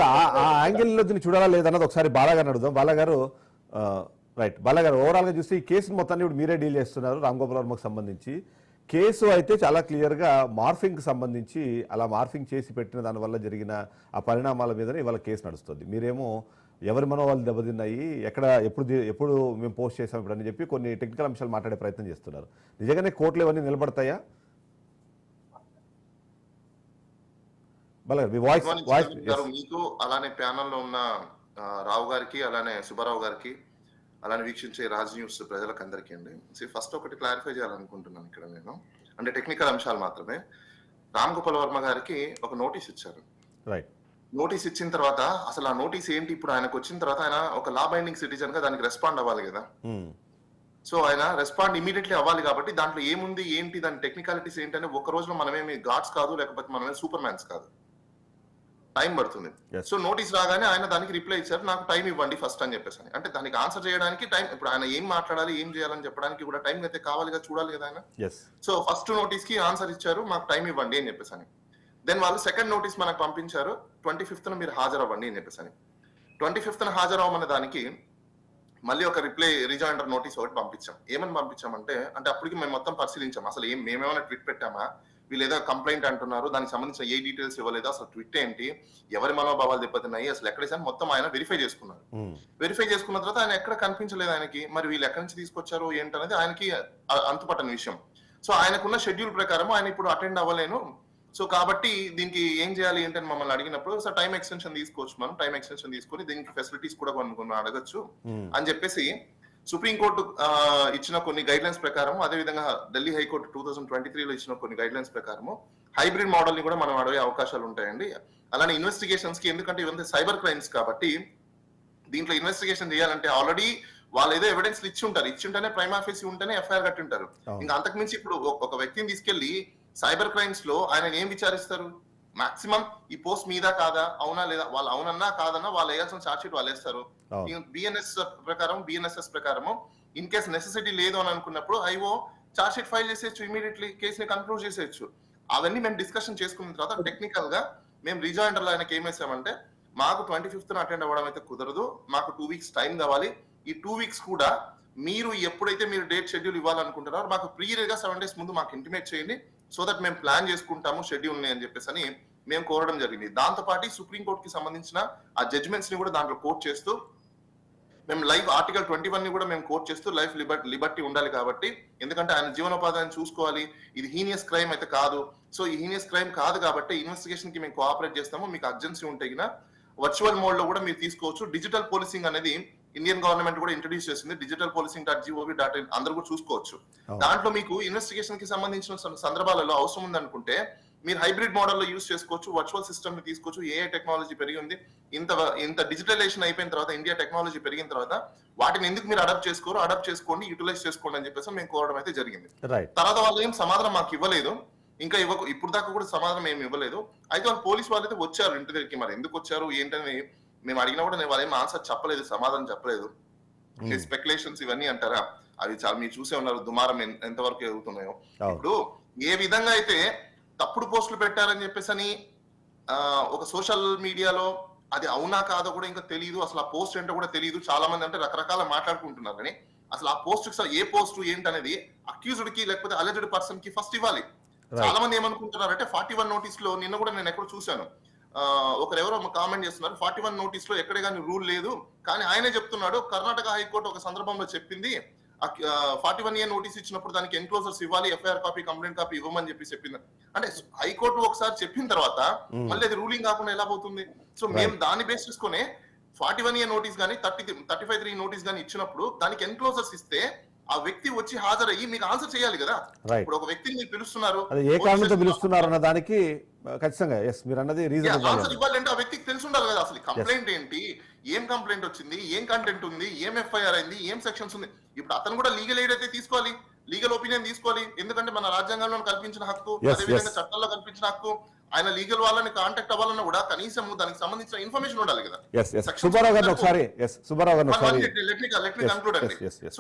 యాక్చువల్గా ఆ యాంగిల్లో దీన్ని చూడాలా లేదన్నది ఒకసారి బాలాగారిని అడుగుదాం. బాలాగారు రైట్, బాలాగారు ఓవరాల్గా చూస్తే ఈ కేసును మొత్తాన్ని ఇప్పుడు మీరే డీల్ చేస్తున్నారు రామ్ గోపాల్ వర్మకు సంబంధించి. కేసు అయితే చాలా క్లియర్గా మార్ఫింగ్కి సంబంధించి అలా మార్ఫింగ్ చేసి పెట్టిన దానివల్ల జరిగిన ఆ పరిణామాల మీదనే ఇవాళ కేసు నడుస్తుంది. మీరేమో ఎవరి మనోవాళ్ళు దెబ్బతిన్నాయి, ఎప్పుడు మేము పోస్ట్ చేసాం ఇప్పుడు అని చెప్పి కొన్ని టెక్నికల్ అంశాలు మాట్లాడే ప్రయత్నం చేస్తున్నారు. నిజంగానే కోర్టులు ఇవన్నీ నిలబడతాయా? మీకు అలానే ప్యానల్లో ఉన్న రావు గారికి, అలానే సుబ్బారావు గారికి, అలానే వీక్షించే రాజ్ న్యూస్ ప్రజలకు అందరికీ అండి. ఫస్ట్ ఒకటి క్లారిఫై చేయాలనుకుంటున్నాను ఇక్కడ నేను, అంటే టెక్నికల్ అంశాలు మాత్రమే. రామ్ గోపాల్ వర్మ గారికి ఒక నోటీస్ ఇచ్చారు. రైట్, నోటీస్ ఇచ్చిన తర్వాత అసలు ఆ నోటీస్ ఏంటి, ఇప్పుడు ఆయనకు వచ్చిన తర్వాత ఆయన ఒక లా బైండింగ్ సిటిజన్ గా దానికి రెస్పాండ్ అవ్వాలి కదా. సో ఆయన రెస్పాండ్ ఇమీడియట్లీ అవ్వాలి కాబట్టి దాంట్లో ఏముంది ఏంటి, దాని టెక్నికాలిటీస్ ఏంటంటే ఒక రోజులో మనమేమి గాడ్స్ కాదు, లేకపోతే మనమే సూపర్ మ్యాన్స్ కాదు, టైం పడుతుంది. సో నోటీస్ రాగానే ఆయన దానికి రిప్లై ఇచ్చారు, నాకు టైం ఇవ్వండి ఫస్ట్ అని చెప్పేసి. అంటే దానికి ఆన్సర్ చేయడానికి టైం, ఇప్పుడు ఆయన ఏం మాట్లాడాలి ఏం చేయాలని చెప్పడానికి కూడా టైం అయితే కావాలి కదా, చూడాలి కదా ఆయన. సో ఫస్ట్ నోటీస్ కి ఆన్సర్ ఇచ్చారు, మాకు టైం ఇవ్వండి అని చెప్పేసి. దెన్ వాళ్ళు సెకండ్ నోటీస్ మనకు పంపించారు, 25th మీరు హాజరవ్వండి అని చెప్పేసి. 25th హాజరవ్వమన్న దానికి మళ్ళీ ఒక రిప్లై రిజైండర్ నోటీస్ ఒకటి పంపించాం. ఏమని పంపించామంటే, అంటే అప్పటికి మేము మొత్తం పరిశీలించాం, అసలు మేమేమైనా ట్వీట్ పెట్టామా, వీళ్ళు ఏదో కంప్లైంట్ అంటున్నారు, దానికి సంబంధించిన ఏ డీటెయిల్స్ ఇవ్వలేదు, అసలు ట్విట్ ఏంటి, ఎవరి మనోభావాలు దెబ్బతిన్నాయి, అసలు ఎక్కడేసారి మొత్తం ఆయన వెరిఫై చేసుకున్నారు. వెరిఫై చేసుకున్న తర్వాత ఆయన ఎక్కడ కనిపించలేదు ఆయనకి. మరి వీళ్ళు ఎక్కడి నుంచి తీసుకొచ్చారు ఏంటనేది ఆయనకి అంతుపట్టని విషయం. సో ఆయనకున్న షెడ్యూల్ ప్రకారం ఆయన ఇప్పుడు అటెండ్ అవ్వలేను, సో కాబట్టి దీనికి ఏం చేయాలి ఏంటని మమ్మల్ని అడిగినప్పుడు, సార్ టైం ఎక్స్టెన్షన్ తీసుకోవచ్చు, మనం టైం ఎక్స్టెన్షన్ తీసుకొని దీనికి ఫెసిలిటీస్ కూడా కొన్ని అడగచ్చు అని చెప్పేసి సుప్రీంకోర్టు ఇచ్చిన కొన్ని గైడ్ లైన్స్ ప్రకారం, అదేవిధంగా ఢిల్లీ హైకోర్టు 2023లో ఇచ్చిన కొన్ని గైడ్ లైన్స్ ప్రకారం హైబ్రిడ్ మోడల్ ని కూడా మనం అడిగే అవకాశాలు ఉంటాయండి. అలానే ఇన్వెస్టిగేషన్స్ కి, ఎందుకంటే ఇవంతా సైబర్ క్రైమ్స్ కాబట్టి దీంట్లో ఇన్వెస్టిగేషన్ చేయాలంటే ఆల్రెడీ వాళ్ళు ఏదో ఎవిడెన్స్ ఇచ్చి ఉంటేనే ప్రైమ్ ఆఫీస్ ఉంటేనే ఎఫ్ఐఆర్ కట్టి ఉంటారు. ఇంకా అంతకుమించి ఇప్పుడు ఒక వ్యక్తిని తీసుకెళ్లి సైబర్ క్రైమ్స్ లో ఆయన ఏం విచారిస్తారు, మాక్సిమం ఈ పోస్ట్ మీద కాదా, అవునా లేదా, వాళ్ళు అవునన్నా కాదన్నా వాళ్ళు వేయాల్సిన ఛార్జ్ షీట్ వాళ్ళు వేస్తారు. బిఎన్ఎస్ఎస్ ప్రకారం ఇన్ కేస్ నెసెసిటీ లేదు అని అనుకున్నప్పుడు ఐఓ ఛార్జ్ షీట్ ఫైల్ చేసేయచ్చు, ఇమీడియట్లీ కేసుని కన్క్లూడ్ చేసేయచ్చు. అవన్నీ మేము డిస్కషన్ చేసుకున్న తర్వాత టెక్నికల్ గా మేము రిజాయిండర్ లో ఆయనకి ఏం వేసామంటే, మాకు 25th అటెండ్ అవ్వడం అయితే కుదరదు, మాకు 2 weeks టైం కావాలి. ఈ 2 weeks కూడా మీరు ఎప్పుడైతే మీరు డేట్ షెడ్యూల్ ఇవ్వాలనుకుంటున్నారో మాకు ప్రీగా 7 days ముందు మాకు ఇంటిమేట్ చేయండి, సో దట్ మేము ప్లాన్ చేసుకుంటాము షెడ్యూల్ ని అని చెప్పేసి అని మేము కోరడం జరిగింది. దాంతో పాటు సుప్రీంకోర్టు కి సంబంధించిన ఆ జడ్జ్మెంట్స్ ని కూడా దాంట్లో కోట్ చేస్తూ, మేము లైవ్ ఆర్టికల్ 21 ని కూడా మేము కోట్ చేస్తూ, లైఫ్ లిబర్టీ ఉండాలి కాబట్టి, ఎందుకంటే ఆయన జీవనోపాధిని చూసుకోవాలి, ఇది హీనియస్ క్రైమ్ అయితే కాదు, సో ఈ హీనియస్ క్రైమ్ కాదు కాబట్టి ఇన్వెస్టిగేషన్ కి మేము కోఆపరేట్ చేస్తాము, మీకు అర్జెన్సీ ఉంటే వర్చువల్ మోడ్ లో కూడా మీరు తీసుకోవచ్చు. డిజిటల్ పోలీసింగ్ అనేది ఇండియన్ గవర్నమెంట్ కూడా ఇంట్రడ్యూస్ చేసింది, digitalpolicing.gov.in అందరూ కూడా చూసుకోవచ్చు. దాంట్లో మీకు ఇన్వెస్టిగేషన్ కి సంబంధించిన సందర్భాలలో అవసరం ఉందనుకుంటే మీరు హైబ్రిడ్ మోడల్ లో యూజ్ చేసుకోవచ్చు, వర్చువల్ సిస్టమ్ ని తీసుకోవచ్చు. ఏఐ టెక్నాలజీ పెరిగింది, ఇంత డిజిటలైజేషన్ అయిపోయిన తర్వాత, ఇండియా టెక్నాలజీ పెరిగిన తర్వాత వాటిని ఎందుకు మీరు అడాప్ట్ చేసుకోండి, యూటిలైజ్ చేసుకోండి అని చెప్పేసి మేము కోరడం అయితే జరిగింది. తర్వాత వాళ్ళు ఏం సమాధానం మాకు ఇవ్వలేదు, ఇంకా ఇప్పుడు దాకా కూడా సమాధానం ఏమి ఇవ్వలేదు. అయితే వాళ్ళు పోలీసు వాళ్ళు అయితే వచ్చారు ఇంటి దగ్గరికి, మరి ఎందుకు వచ్చారు ఏంటని మేము అడిగినా కూడా వాళ్ళు ఏం ఆన్సర్ చెప్పలేదు, సమాధానం చెప్పలేదు. స్పెక్యులేషన్స్ ఇవన్నీ అంటారా, అవి చాలా మీరు చూసే ఉన్నారు దుమారం ఎంతవరకు ఎదుగుతున్నాయో. ఇప్పుడు ఏ విధంగా అయితే తప్పుడు పోస్టులు పెట్టారని చెప్పేసి అని ఒక సోషల్ మీడియాలో అది అవునా కాదో కూడా ఇంకా తెలియదు, అసలు ఆ పోస్ట్ ఏంటో కూడా తెలియదు. చాలా మంది అంటే రకరకాల మాట్లాడుకుంటున్నారు, కానీ అసలు ఆ పోస్ట్ ఏ పోస్ట్ ఏంటనేది అక్యూజ్డ్ కి లేకపోతే అలెజ్డ్ పర్సన్ కి ఫస్ట్ ఇవ్వాలి. చాలా మంది ఏమనుకుంటున్నారంటే 41 నోటీస్ లో, నిన్న కూడా నేను ఎక్కడ చూశాను, ఒకరెవరో కామెంట్ చేస్తున్నారు, 41 నోటీస్ లో ఎక్కడే కానీ రూల్ లేదు, కానీ ఆయనే చెప్తున్నాడు కర్ణాటక హైకోర్టు ఒక సందర్భంలో చెప్పింది 41A నోటీస్ ఇచ్చినప్పుడు దానికి ఎన్క్లోజర్స్ ఇవ్వాలి, ఎఫ్ఐఆర్ కాపీ, కంప్లైంట్ కాపీ ఇవ్వమని చెప్పింది. అంటే హైకోర్టు ఒకసారి చెప్పిన తర్వాత మళ్ళీ అది రూలింగ్ కాకుండా ఎలా పోతుంది? సో మేము దాన్ని బేస్ చేసుకునే 41A నోటీస్ కానీ 35(3) నోటీస్ కానీ ఇచ్చినప్పుడు దానికి ఎన్క్లోజర్స్ ఇస్తే ఆ వ్యక్తి వచ్చి హాజరయ్యి మీకు ఆన్సర్ చేయాలి కదా. ఇప్పుడు ఒక వ్యక్తిని మీరు పిలుస్తున్నారు, ఏ కారణంతో పిలుస్తున్నారు అన్న దానికి ఖచ్చితంగా మీరు అన్నది రీజన్ ఆన్సర్ ఇవ్వాలంటే ఆ వ్యక్తికి తెలిసి ఉండాలి కదా, అసలు కంప్లైంట్ ఏంటి, ఏం కంప్లైంట్ వచ్చింది, ఏం కంటెంట్ ఉంది, ఏం ఎఫ్ఐఆర్ అయింది, ఏం సెక్షన్స్ ఉంది. ఇప్పుడు అతను కూడా లీగల్ ఎయిడ్ అయితే తీసుకోవాలి, లీగల్ ఒపీనియన్ తీసుకోవాలి, ఎందుకంటే మన రాజ్యాంగంలో కల్పించిన హక్కు, అదేవిధంగా చట్టాల్లో కల్పించిన హక్కు. ఆయన లీగల్ వాళ్ళని కాంటాక్ట్ అవ్వాలన్నా కూడా కనీసం దానికి సంబంధించిన ఇన్ఫర్మేషన్ ఉండాలి కదా. సుబ్బారావు గారిని ఒకసారి లెట్ మీ కంక్లూడ్ అండి. సో